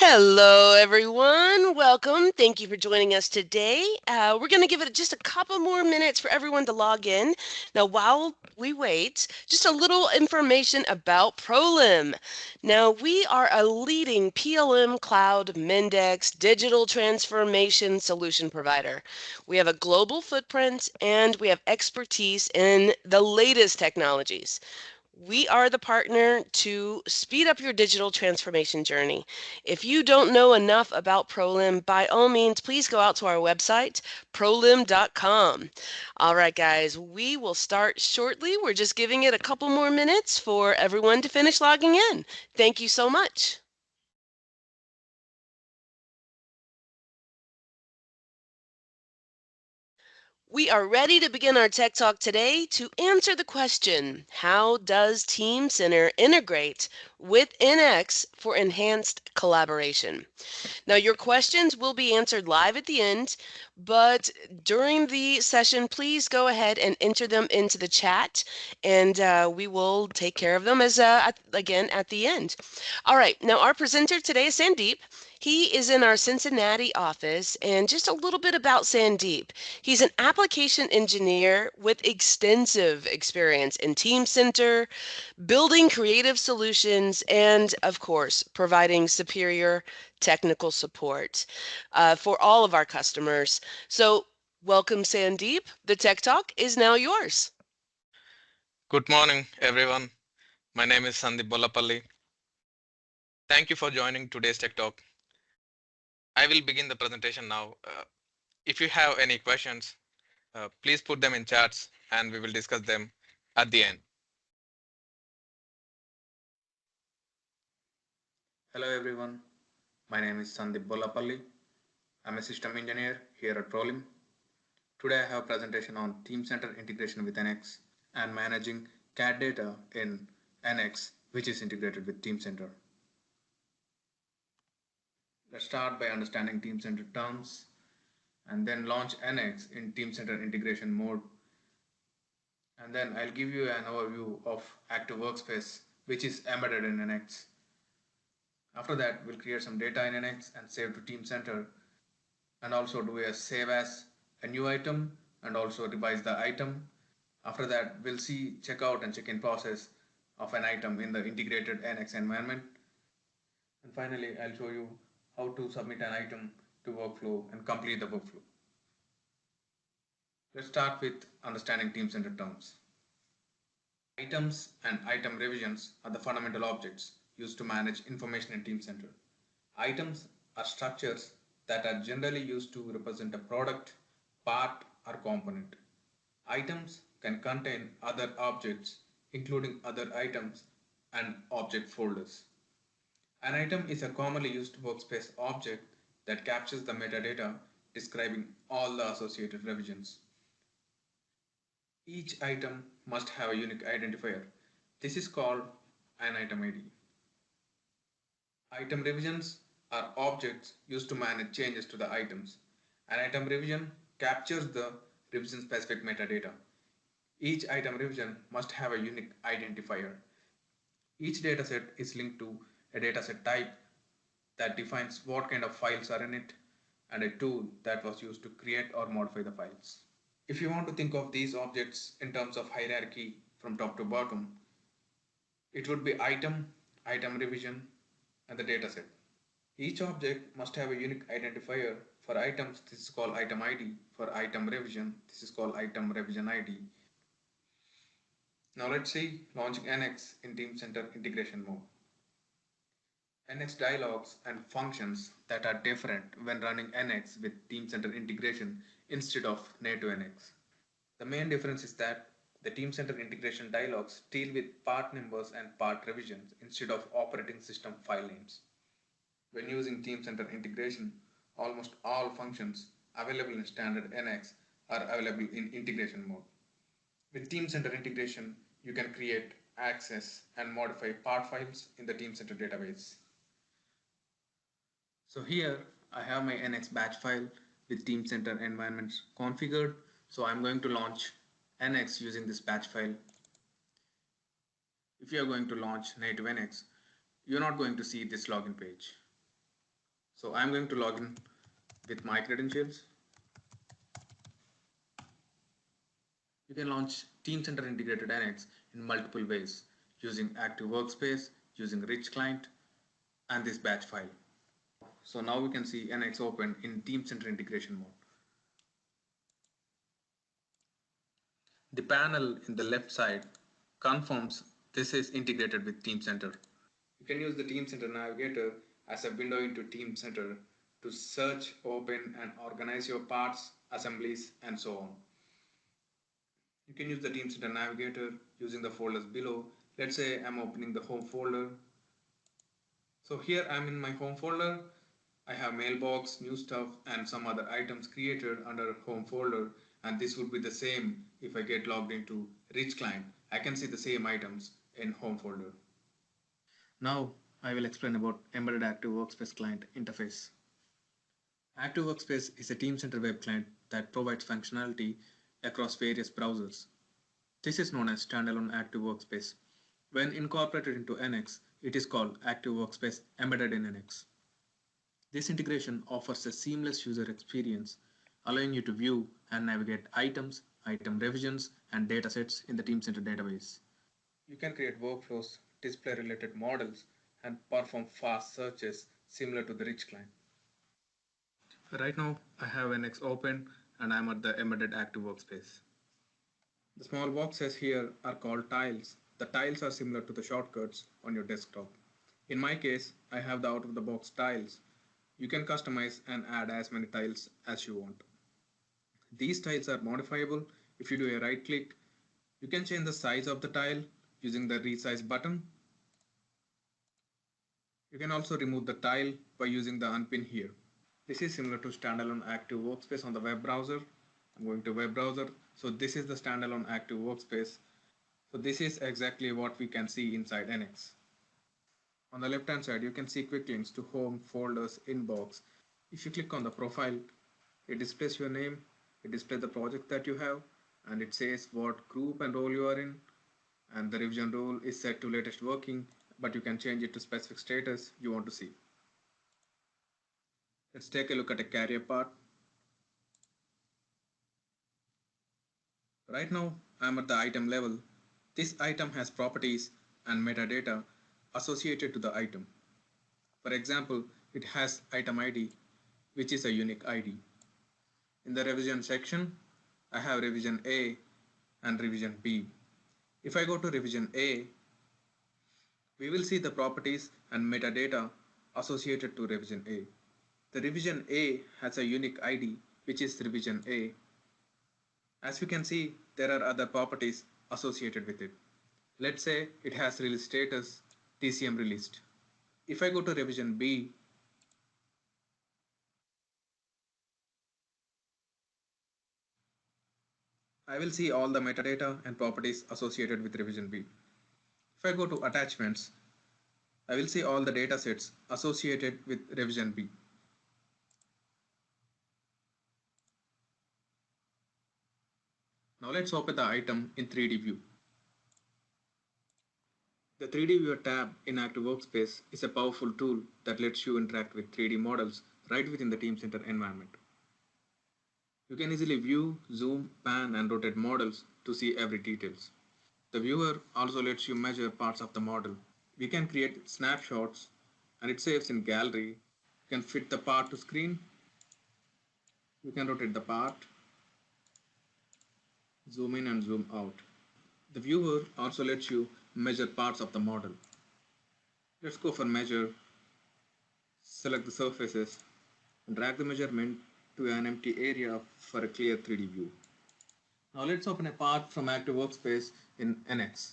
Hello, everyone. Welcome. Thank you for joining us today. We're going to give it just a couple more minutes for everyone to log in. Now, while we wait, just a little information about Prolim. Now, we are a leading PLM cloud Mendex digital transformation solution provider. We have a global footprint and we have expertise in the latest technologies. We are the partner to speed up your digital transformation journey. If you don't know enough about Prolim, by all means, please go out to our website, prolim.com. All right, guys, we will start shortly. We're just giving it a couple more minutes for everyone to finish logging in. Thank you so much. We are ready to begin our Tech Talk today to answer the question, how does Teamcenter integrate with NX for enhanced collaboration? Now, your questions will be answered live at the end, but during the session, please go ahead and enter them into the chat, and we will take care of them again at the end. All right, now our presenter today is Sandeep. He is in our Cincinnati office, and just a little bit about Sandeep. He's an application engineer with extensive experience in Teamcenter, building creative solutions, and of course, providing superior technical support for all of our customers. So, welcome, Sandeep. The Tech Talk is now yours. Good morning, everyone. My name is Sandeep Bollapalli. Thank you for joining today's Tech Talk. I will begin the presentation now. If you have any questions, please put them in chats and we will discuss them at the end. Hello everyone, my name is Sandeep Bollapalli. I'm a system engineer here at Prolim. Today I have a presentation on Teamcenter integration with NX and managing CAD data in NX, which is integrated with Teamcenter. Let's start by understanding Teamcenter terms and then launch NX in Teamcenter integration mode. And then I'll give you an overview of active workspace, which is embedded in NX. After that, we'll create some data in NX and save to Teamcenter, and also do a save as a new item and also revise the item. After that, we'll see checkout and check-in process of an item in the integrated NX environment. And finally, I'll show you how to submit an item to workflow and complete the workflow. Let's start with understanding Teamcenter terms. Items and item revisions are the fundamental objects used to manage information in Teamcenter. Items are structures that are generally used to represent a product, part, or component. Items can contain other objects, including other items and object folders. An item is a commonly used workspace object that captures the metadata describing all the associated revisions. Each item must have a unique identifier. This is called an item ID. Item revisions are objects used to manage changes to the items. An item revision captures the revision specific metadata. Each item revision must have a unique identifier. Each dataset is linked to a dataset type that defines what kind of files are in it and a tool that was used to create or modify the files. If you want to think of these objects in terms of hierarchy from top to bottom, it would be item, item revision, and the dataset. Each object must have a unique identifier. For items, this is called item ID. For item revision, this is called item revision ID. Now let's see launching NX in Teamcenter integration mode. NX dialogues and functions that are different when running NX with Teamcenter integration instead of native NX. The main difference is that the Teamcenter integration dialogues deal with part numbers and part revisions instead of operating system file names. When using Teamcenter integration, almost all functions available in standard NX are available in integration mode. With Teamcenter integration, you can create, access, and modify part files in the Teamcenter database. So here I have my NX batch file with Teamcenter environments configured. So I'm going to launch NX using this batch file. If you are going to launch native NX, you're not going to see this login page. So I'm going to log in with my credentials. You can launch Teamcenter Integrated NX in multiple ways using Active Workspace, using Rich Client, and this batch file. So now we can see NX open in Teamcenter integration mode. The panel in the left side confirms this is integrated with Teamcenter. You can use the Teamcenter navigator as a window into Teamcenter to search, open, and organize your parts, assemblies, and so on. You can use the Teamcenter navigator using the folders below. Let's say I'm opening the home folder. So here I'm in my home folder. I have mailbox, new stuff, and some other items created under home folder. And this would be the same if I get logged into Rich Client. I can see the same items in home folder. Now I will explain about Embedded Active Workspace Client interface. Active Workspace is a Teamcenter web client that provides functionality across various browsers. This is known as standalone Active Workspace. When incorporated into NX, it is called Active Workspace Embedded in NX. This integration offers a seamless user experience, allowing you to view and navigate items, item revisions, and datasets in the Teamcenter database. You can create workflows, display related models, and perform fast searches similar to the Rich client. Right now, I have NX open and I'm at the Embedded Active Workspace. The small boxes here are called tiles. The tiles are similar to the shortcuts on your desktop. In my case, I have the out-of-the-box tiles. You can customize and add as many tiles as you want. These tiles are modifiable. If you do a right click, you can change the size of the tile using the resize button. You can also remove the tile by using the unpin here. This is similar to standalone Active Workspace on the web browser. I'm going to web browser. So this is the standalone Active Workspace. So this is exactly what we can see inside NX. On the left hand side, you can see quick links to home, folders, inbox. If you click on the profile, it displays your name, it displays the project that you have, and it says what group and role you are in. And the revision rule is set to latest working, but you can change it to specific status you want to see. Let's take a look at a carrier part. Right now, I'm at the item level. This item has properties and metadata associated to the item. For example, it has item ID, which is a unique ID. In the revision section, I have revision A and revision B. If I go to revision A, we will see the properties and metadata associated to revision A. The revision A has a unique ID, which is revision A. As you can see, there are other properties associated with it. Let's say it has release status TCM released. If I go to revision B, I will see all the metadata and properties associated with revision B. If I go to attachments, I will see all the datasets associated with revision B. Now let's open the item in 3D view. The 3D Viewer tab in Active Workspace is a powerful tool that lets you interact with 3D models right within the Teamcenter environment. You can easily view, zoom, pan, and rotate models to see every details. The viewer also lets you measure parts of the model. We can create snapshots and it saves in gallery. You can fit the part to screen. You can rotate the part, zoom in and zoom out. The viewer also lets you measure parts of the model. Let's go for measure, select the surfaces, and drag the measurement to an empty area for a clear 3D view. Now let's open a part from Active Workspace in NX.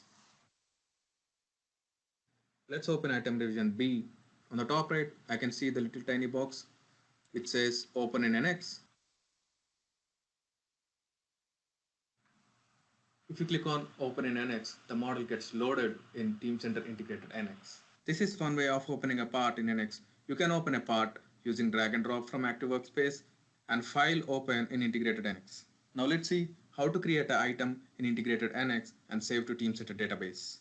Let's open item revision B. On the top right, I can see the little tiny box which says open in NX. If you click on open in NX, the model gets loaded in Teamcenter integrated NX. This is one way of opening a part in NX. You can open a part using drag and drop from Active Workspace and file open in integrated NX. Now let's see how to create an item in integrated NX and save to Teamcenter database.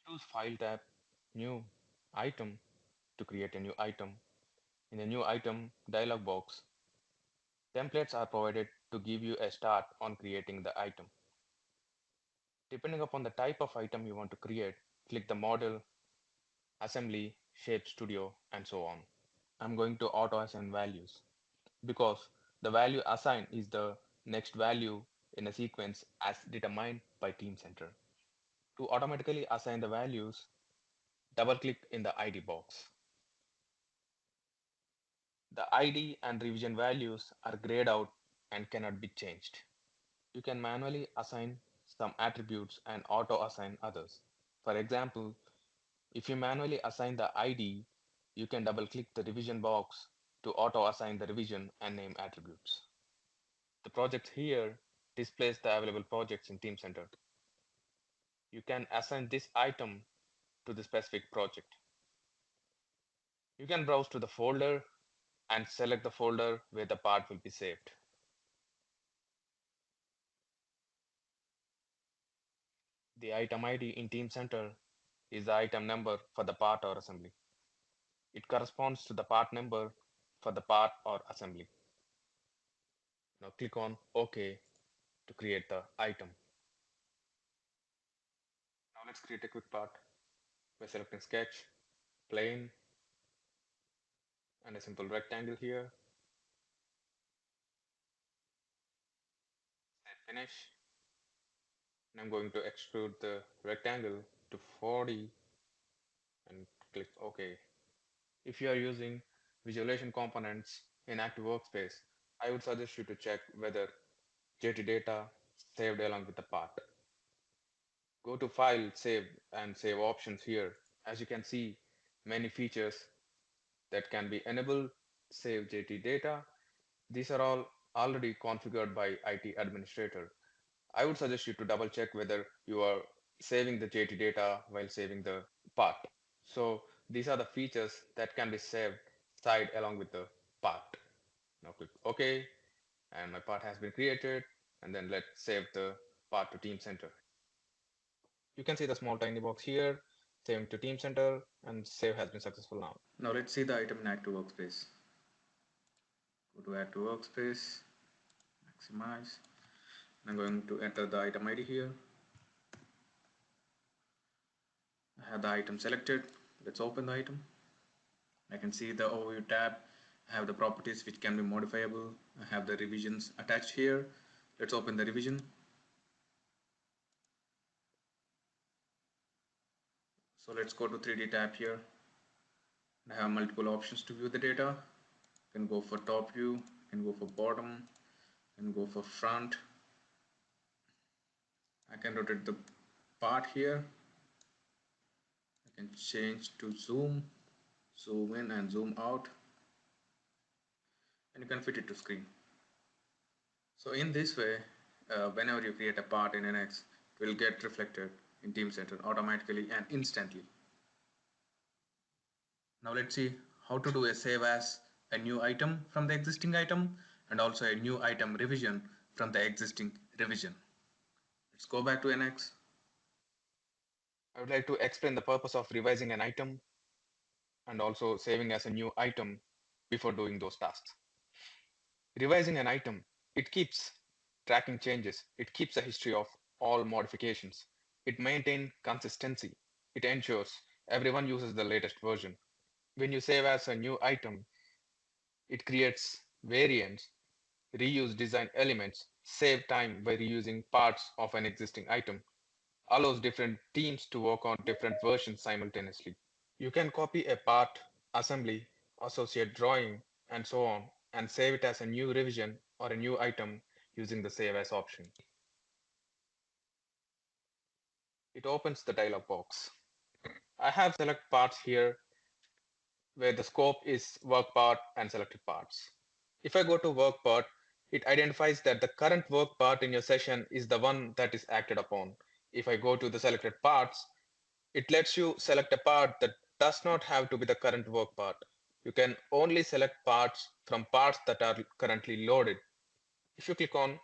Choose File tab, New, Item to create a new item. In the new item dialog box, templates are provided to give you a start on creating the item. Depending upon the type of item you want to create, click the model, assembly, shape studio, and so on. I'm going to auto assign values because the value assigned is the next value in a sequence as determined by Teamcenter. To automatically assign the values, double click in the ID box. The ID and revision values are grayed out and cannot be changed. You can manually assign some attributes and auto assign others. For example, if you manually assign the ID, you can double click the revision box to auto assign the revision and name attributes. The project here displays the available projects in Teamcenter. You can assign this item to the specific project. You can browse to the folder and select the folder where the part will be saved. The item ID in Teamcenter is the item number for the part or assembly. It corresponds to the part number for the part or assembly. Now click on OK to create the item. Now let's create a quick part by selecting sketch, plane, and a simple rectangle here. Say finish. And I'm going to extrude the rectangle to 40 and click OK. If you are using visualization components in Active Workspace, I would suggest you to check whether JT data saved along with the part. Go to File, Save, and Save options here. As you can see, many features that can be enabled, save JT data. These are all already configured by IT administrator. I would suggest you to double check whether you are saving the JT data while saving the part. So these are the features that can be saved side along with the part. Now click OK, and my part has been created. And then let's save the part to Teamcenter. You can see the small tiny box here, saving to Teamcenter, and save has been successful now. Now let's see the item in Active Workspace. Go to Active Workspace, maximize. I'm going to enter the item ID here. I have the item selected. Let's open the item. I can see the overview tab. I have the properties which can be modifiable. I have the revisions attached here. Let's open the revision. So let's go to 3D tab here. I have multiple options to view the data. You can go for top view, you can go for bottom, you can go for front. I can rotate the part here. I can change to zoom, zoom in and zoom out, and you can fit it to screen. So in this way, whenever you create a part in NX, it will get reflected in Teamcenter automatically and instantly. Now let's see how to do a save as a new item from the existing item and also a new item revision from the existing revision. Let's go back to NX. I would like to explain the purpose of revising an item and also saving as a new item before doing those tasks. Revising an item, it keeps tracking changes. It keeps a history of all modifications. It maintains consistency. It ensures everyone uses the latest version. When you save as a new item, it creates variants, reuse design elements, save time by reusing parts of an existing item, allows different teams to work on different versions simultaneously. You can copy a part, assembly, associate drawing, and so on, and save it as a new revision or a new item using the Save As option. It opens the dialog box. I have select parts here where the scope is work part and selected parts. If I go to work part, it identifies that the current work part in your session is the one that is acted upon. If I go to the selected parts, it lets you select a part that does not have to be the current work part. You can only select parts from parts that are currently loaded. If you click on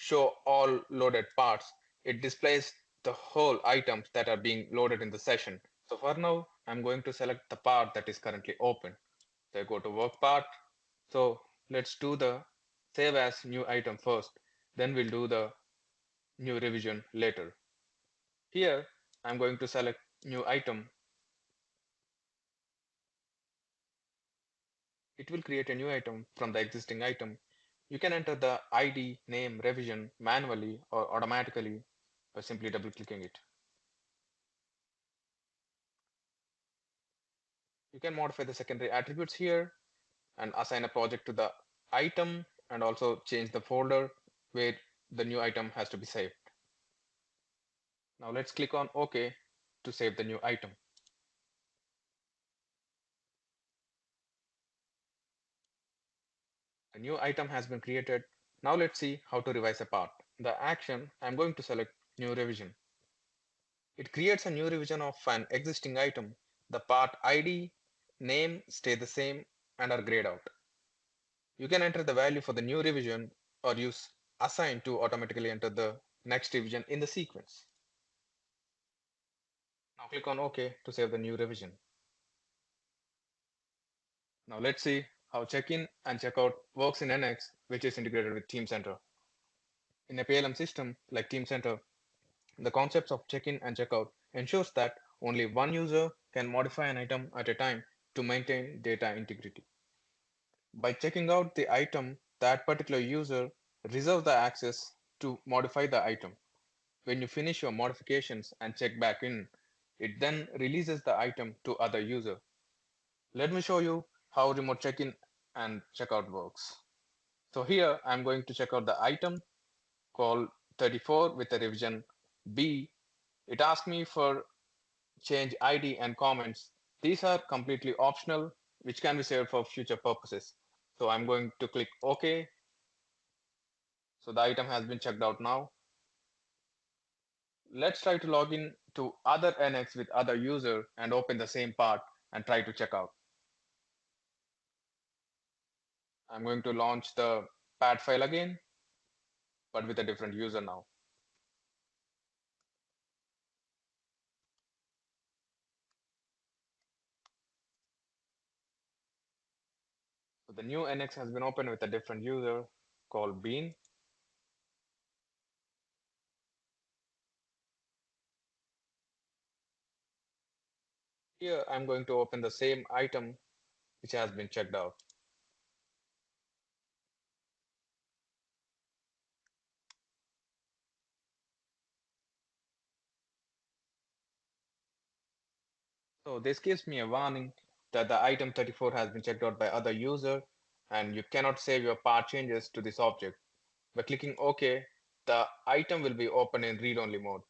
Show all loaded parts, it displays the whole items that are being loaded in the session. So for now, I'm going to select the part that is currently open. So I go to work part. So let's do the save as new item first. Then we'll do the new revision later. Here, I'm going to select new item. It will create a new item from the existing item. You can enter the ID, name, revision manually or automatically by simply double clicking it. You can modify the secondary attributes here and assign a project to the item and also change the folder where the new item has to be saved. Now let's click on OK to save the new item. A new item has been created. Now let's see how to revise a part. The action, I'm going to select new revision. It creates a new revision of an existing item. The part ID, name stay the same and are grayed out. You can enter the value for the new revision or use assign to automatically enter the next revision in the sequence. Now click on OK to save the new revision. Now let's see how check-in and checkout works in NX, which is integrated with Teamcenter. In a PLM system like Teamcenter, the concepts of check-in and checkout ensures that only one user can modify an item at a time to maintain data integrity. By checking out the item, that particular user reserves the access to modify the item. When you finish your modifications and check back in, it then releases the item to other user. Let me show you how remote check-in and checkout works. So here I'm going to check out the item called 34 with the revision B. It asks me for change ID and comments. These are completely optional, which can be saved for future purposes. So I'm going to click OK. So the item has been checked out now. Let's try to log in to other NX with other user and open the same part and try to check out. I'm going to launch the pad file again, but with a different user now. So the new NX has been opened with a different user called Bean. Here I'm going to open the same item which has been checked out. So this gives me a warning that the item 34 has been checked out by other user and you cannot save your part changes to this object. By clicking OK, the item will be open in read-only mode.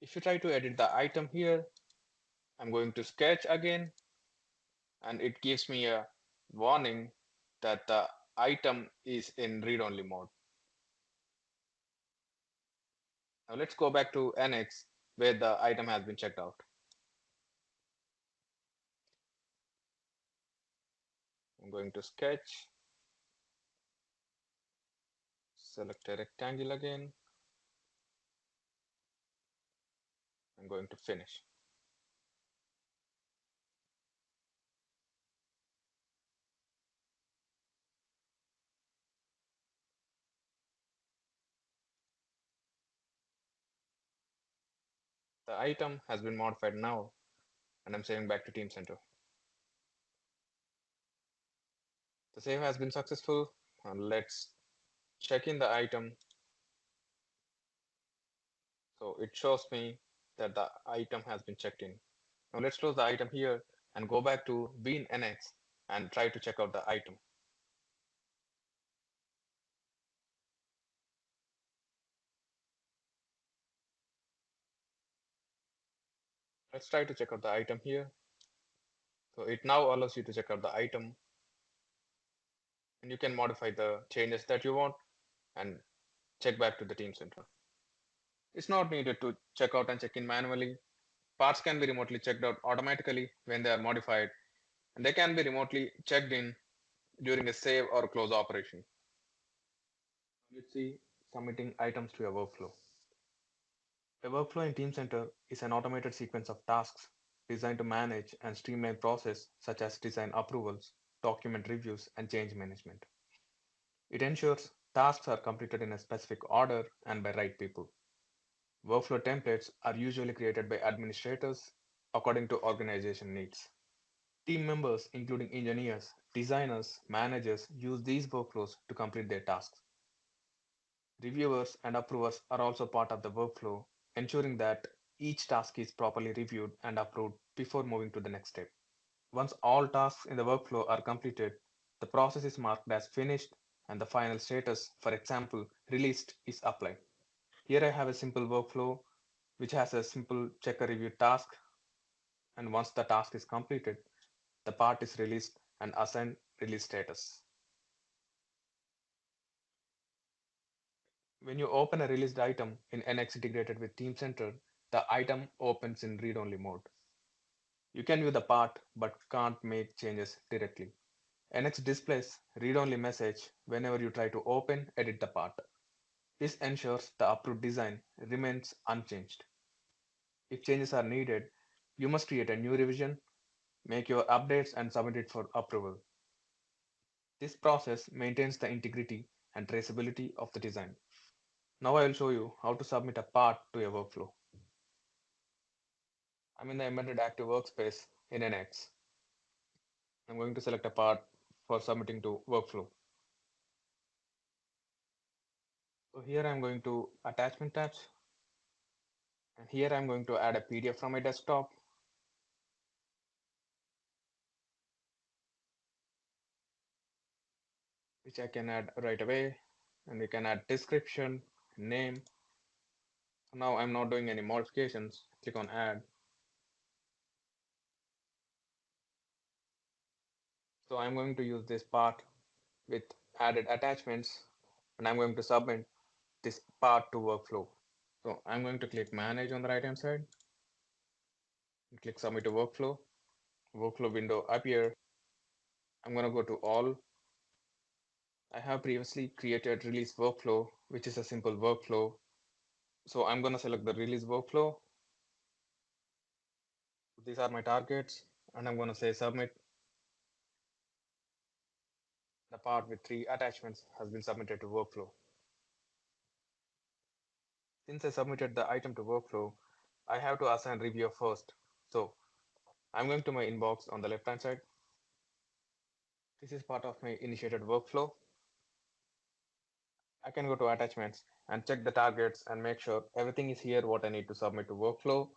If you try to edit the item here, I'm going to sketch again and it gives me a warning that the item is in read-only mode. Now let's go back to NX where the item has been checked out. I'm going to sketch, select a rectangle again. I'm going to finish. The item has been modified now and I'm saving back to Teamcenter. The save has been successful. Let's check in the item. So it shows me that the item has been checked in. Now let's close the item here and go back to Bean NX and try to check out the item. Let's try to check out the item here. So it now allows you to check out the item and you can modify the changes that you want and check back to the Teamcenter. It's not needed to check out and check in manually. Parts can be remotely checked out automatically when they are modified, and they can be remotely checked in during a save or close operation. Let's see submitting items to a workflow. A workflow in Teamcenter is an automated sequence of tasks designed to manage and streamline process such as design approvals, document reviews, and change management. It ensures tasks are completed in a specific order and by right people. Workflow templates are usually created by administrators according to organization needs. Team members, including engineers, designers, managers, use these workflows to complete their tasks. Reviewers and approvers are also part of the workflow, ensuring that each task is properly reviewed and approved before moving to the next step. Once all tasks in the workflow are completed, the process is marked as finished and the final status, for example, released, is applied. Here I have a simple workflow which has a simple checker review task, and once the task is completed, the part is released and assigned release status. When you open a released item in NX integrated with Teamcenter, the item opens in read-only mode. You can view the part but can't make changes directly. NX displays read-only message whenever you try to edit the part. This ensures the approved design remains unchanged. If changes are needed, you must create a new revision, make your updates and submit it for approval. This process maintains the integrity and traceability of the design. Now I will show you how to submit a part to a workflow. I'm in the embedded active workspace in NX. I'm going to select a part for submitting to workflow. So here I'm going to attachment tabs, and here I'm going to add a PDF from my desktop. Which I can add right away, and we can add description, name. Now I'm not doing any modifications. Click on add. So I'm going to use this part with added attachments, and I'm going to submit this part to workflow. So I'm going to click manage on the right hand side and click submit to workflow. Workflow window appear. I'm going to go to all. I have previously created release workflow, which is a simple workflow. So I'm going to select the release workflow. These are my targets, and I'm going to say submit. The part with 3 attachments has been submitted to workflow. Since I submitted the item to workflow, I have to assign reviewer first. So I'm going to my inbox on the left hand side. This is part of my initiated workflow. I can go to attachments and check the targets and make sure everything is here what I need to submit to workflow.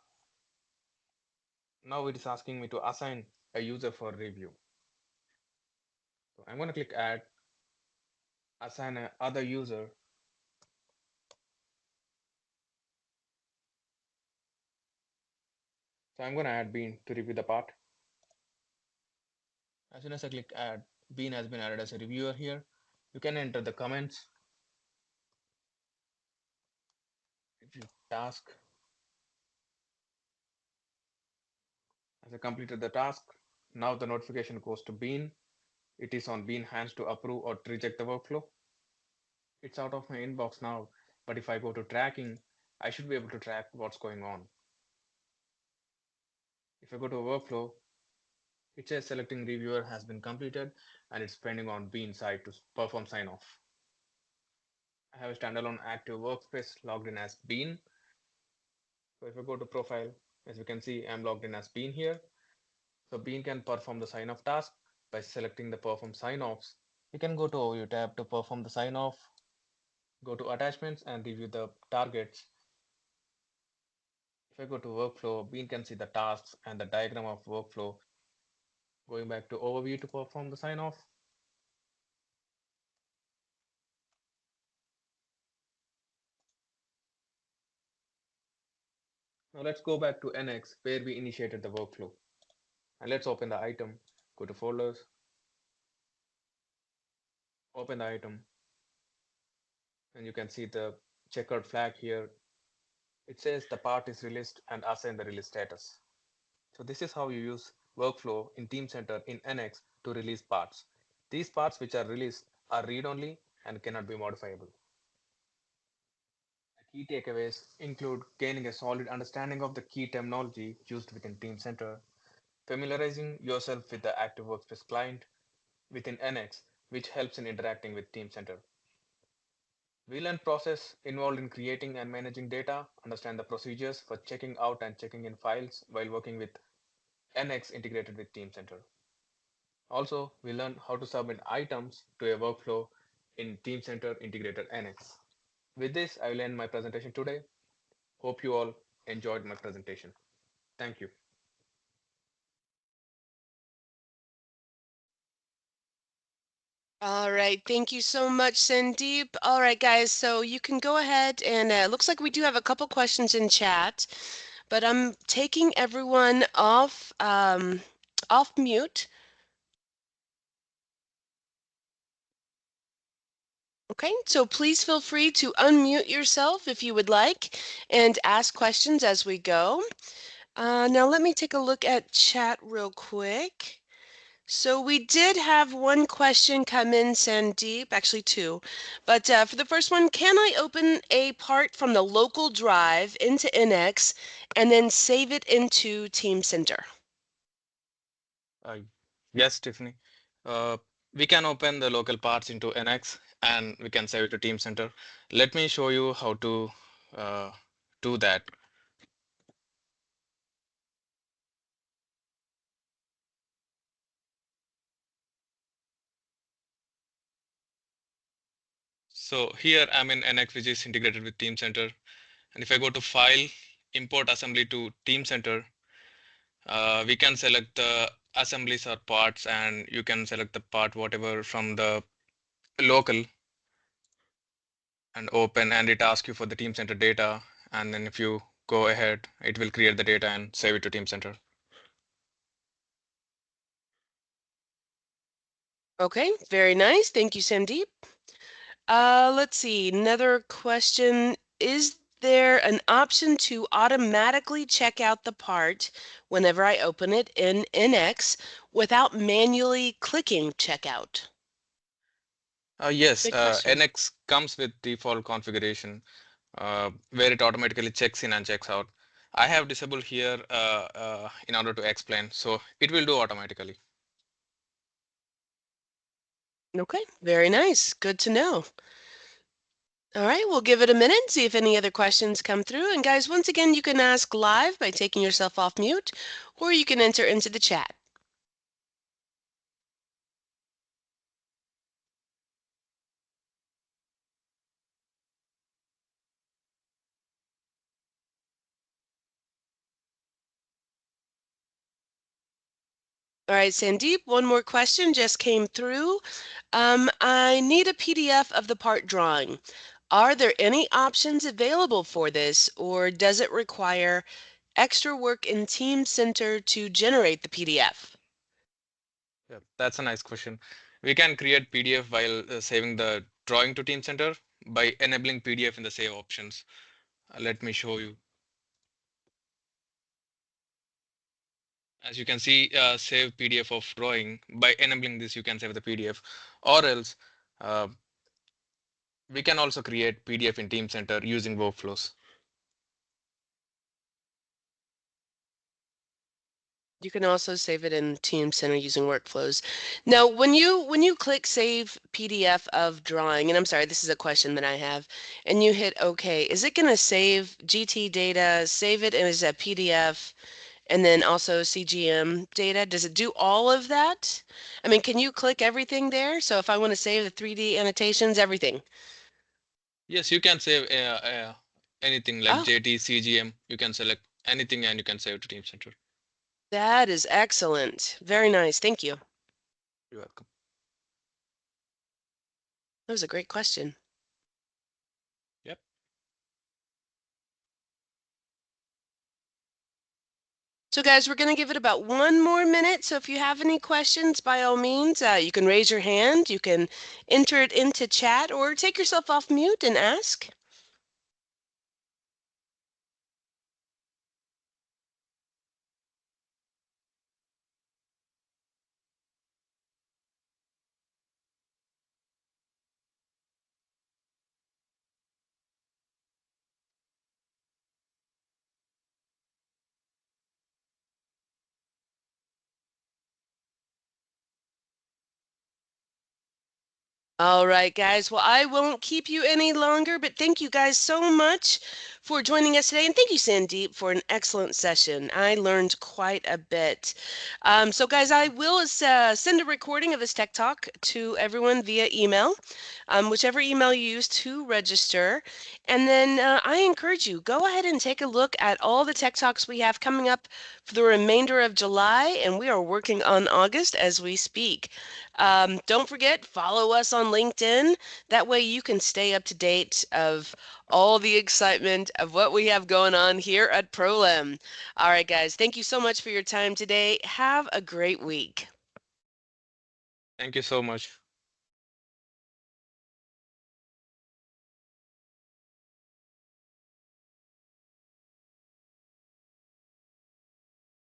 Now it is asking me to assign a user for review. So I'm going to click add, assign a other user. So I'm going to add Bean to review the part. As soon as I click add, Bean has been added as a reviewer here. You can enter the comments, review task. As I completed the task, now the notification goes to Bean. It is on Bean hands to approve or to reject the workflow. It's out of my inbox now, but if I go to tracking, I should be able to track what's going on. If I go to a workflow, it says selecting reviewer has been completed and it's pending on Bean side to perform sign off. I have a standalone active workspace logged in as Bean. So if I go to profile, as you can see, I'm logged in as Bean here. So Bean can perform the sign off task by selecting the perform sign offs. You can go to overview tab to perform the sign off, go to attachments and review the targets. If I go to workflow, Bean can see the tasks and the diagram of workflow. Going back to overview to perform the sign off. Now let's go back to NX where we initiated the workflow. And let's open the item, go to folders, open the item, and you can see the checkered flag here. It says the part is released and assign the release status. So this is how you use workflow in Teamcenter in NX to release parts. These parts which are released are read-only and cannot be modifiable. Key takeaways include gaining a solid understanding of the key terminology used within Teamcenter, familiarizing yourself with the active workspace client within NX, which helps in interacting with Teamcenter. We learn process involved in creating and managing data, understand the procedures for checking out and checking in files while working with NX integrated with Teamcenter. Also, we learn how to submit items to a workflow in Teamcenter integrated NX. With this, I will end my presentation today. Hope you all enjoyed my presentation. Thank you. All right, thank you so much, Sandeep. All right, guys, so you can go ahead and it looks like we do have a couple questions in chat, but I'm taking everyone off mute. Okay, so please feel free to unmute yourself if you would like and ask questions as we go. Now let me take a look at chat real quick. So we did have one question come in, Sandeep, actually two. But for the first one, can I open a part from the local drive into NX and then save it into Teamcenter? Uh, yes, Tiffany. Uh, we can open the local parts into NX and we can save it to Teamcenter. Let me show you how to uh, do that. So here I'm in NX, which is integrated with Teamcenter. And if I go to File, Import Assembly to Teamcenter, we can select the assemblies or parts, and you can select the part whatever from the local and open, and it asks you for the Teamcenter data. And then if you go ahead, it will create the data and save it to Teamcenter. Okay, very nice. Thank you, Sandeep. Let's see, another question. Is there an option to automatically check out the part whenever I open it in NX without manually clicking checkout? Yes, Good question. NX comes with default configuration where it automatically checks in and checks out. I have disabled here in order to explain, so it will do automatically. Okay, very nice. Good to know. All right, we'll give it a minute, see if any other questions come through. And guys, once again, you can ask live by taking yourself off mute, or you can enter into the chat. All right, Sandeep, one more question just came through. I need a PDF of the part drawing. Are there any options available for this, or does it require extra work in Teamcenter to generate the PDF? Yeah, that's a nice question. We can create PDF while saving the drawing to Teamcenter by enabling PDF in the save options. Let me show you. As you can see, save PDF of drawing. By enabling this, you can save the PDF. Or else, uh, we can also create PDF in Teamcenter using workflows. You can also save it in Teamcenter using workflows. Now, when you click Save PDF of drawing, and I'm sorry, this is a question that I have, and you hit OK, is it going to save GT data, save it as a PDF, and then also CGM data? Does it do all of that? I mean, can you click everything there? So if I want to save the 3D annotations, everything. Yes, you can save anything like Oh, JT, CGM. You can select anything and you can save to Teamcenter. that is excellent. Very nice. Thank you. You're welcome. That was a great question. Yep. So guys, we're going to give it about one more minute. So if you have any questions, by all means, you can raise your hand, you can enter it into chat, or take yourself off mute and ask. All right, guys. Well, I won't keep you any longer, but thank you guys so much for joining us today. And thank you, Sandeep, for an excellent session. I learned quite a bit. So, guys, I will send a recording of this Tech Talk to everyone via email, whichever email you use to register. And then I encourage you, go ahead and take a look at all the Tech Talks we have coming up for the remainder of July. And we are working on August as we speak. Don't forget, follow us on LinkedIn. That way you can stay up to date of all the excitement of what we have going on here at Prolim. All right, guys, thank you so much for your time today. Have a great week. Thank you so much.